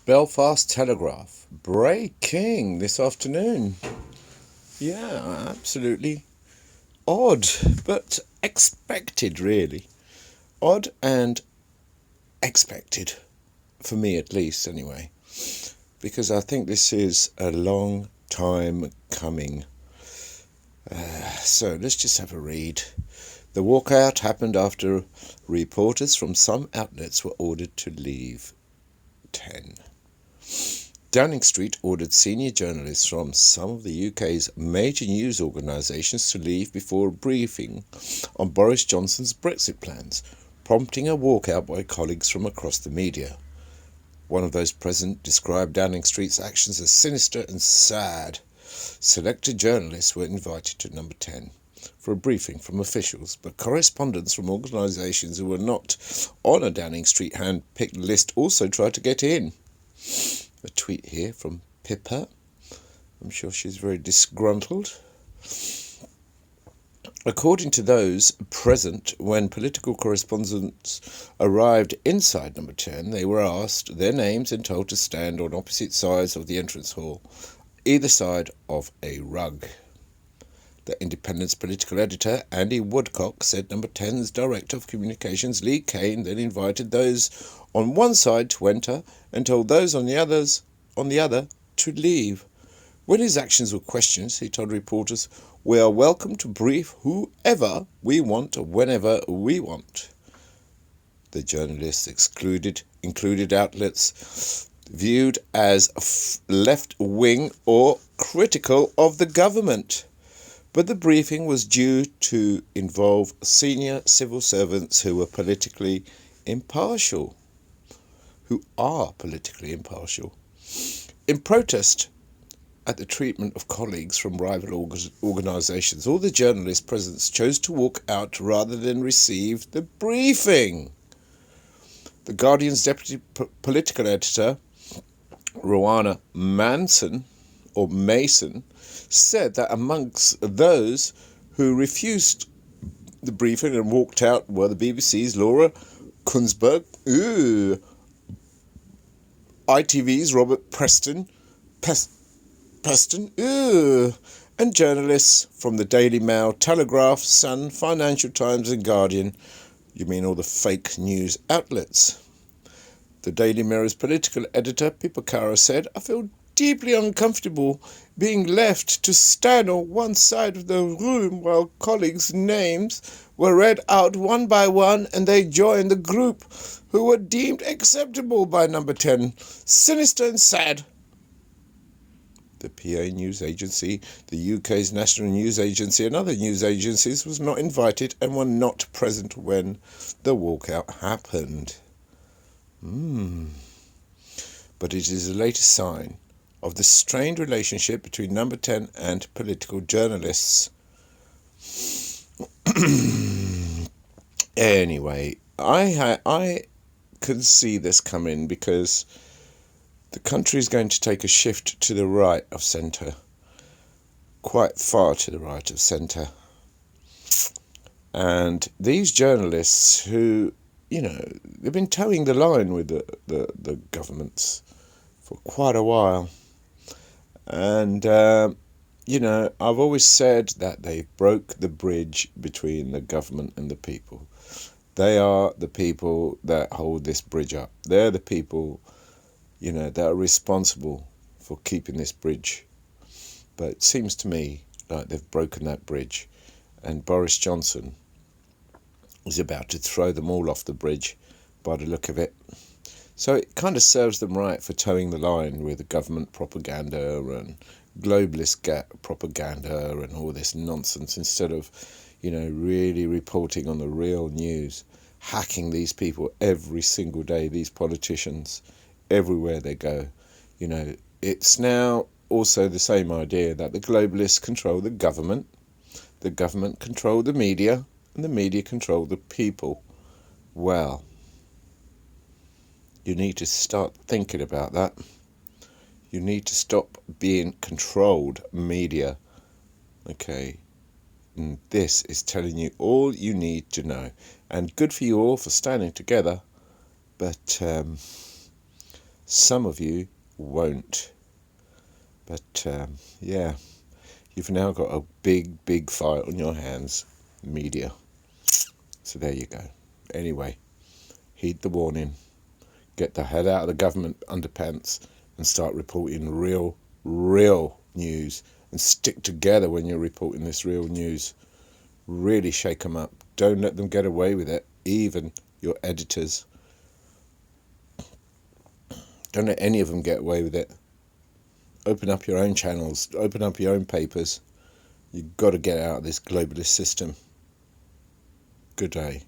Belfast Telegraph. Breaking this afternoon. Yeah, absolutely odd, but expected, really. Odd and expected, for me at least, anyway. Because I think this is a long time coming. So let's just have a read. The walkout happened after reporters from some outlets were ordered to leave. 10. Downing Street ordered senior journalists from some of the UK's major news organisations to leave before a briefing on Boris Johnson's Brexit plans, prompting a walkout by colleagues from across the media. One of those present described Downing Street's actions as sinister and sad. Selected journalists were invited to number 10 for a briefing from officials, but correspondents from organisations who were not on a Downing Street hand-picked list also tried to get in. A tweet here from Pippa. I'm sure she's very disgruntled. According to those present, when political correspondents arrived inside number 10, they were asked their names and told to stand on opposite sides of the entrance hall, either side of a rug. The Independent's political editor, Andy Woodcock, said number 10's Director of Communications, Lee Kane, then invited those on one side to enter and told those on the other to leave. When his actions were questioned, he told reporters, "We are welcome to brief whoever we want, whenever we want." The journalists included outlets viewed as left-wing or critical of the government. But the briefing was due to involve senior civil servants who are politically impartial. In protest at the treatment of colleagues from rival organisations, all the journalists present chose to walk out rather than receive the briefing. The Guardian's deputy political editor, Rowana Mason, said that amongst those who refused the briefing and walked out were the BBC's Laura Kuenssberg, ITV's Robert Preston, and journalists from the Daily Mail, Telegraph, Sun, Financial Times and Guardian. You mean all the fake news outlets. The Daily Mirror's political editor, Pippa Cara, said, "I feel deeply uncomfortable being left to stand on one side of the room while colleagues' names were read out one by one and they joined the group who were deemed acceptable by number 10. Sinister and sad." The PA News Agency, the UK's National News Agency and other news agencies was not invited and were not present when the walkout happened. But it is the latest sign of the strained relationship between number 10 and political journalists. Anyway, I could see this coming because the country is going to take a shift to the right of centre, quite far to the right of centre. And these journalists who, they've been towing the line with the governments for quite a while. And, I've always said that they broke the bridge between the government and the people. They are the people that hold this bridge up. They're the people, that are responsible for keeping this bridge. But it seems to me like they've broken that bridge. And Boris Johnson is about to throw them all off the bridge by the look of it. So it kind of serves them right for towing the line with government propaganda and globalist propaganda and all this nonsense instead of, really reporting on the real news, hacking these people every single day, these politicians, everywhere they go. It's now also the same idea that the globalists control the government control the media, and the media control the people. Well, you need to start thinking about that. You need to stop being controlled media. Okay. And this is telling you all you need to know. And good for you all for standing together. But Some of you won't. But yeah, you've now got a big fight on your hands, media. So there you go. Anyway, heed the warning. Get the head out of the government underpants and start reporting real news. And stick together when you're reporting this real news. Really shake them up. Don't let them get away with it. Even your editors. Don't let any of them get away with it. Open up your own channels. Open up your own papers. You've got to get out of this globalist system. Good day.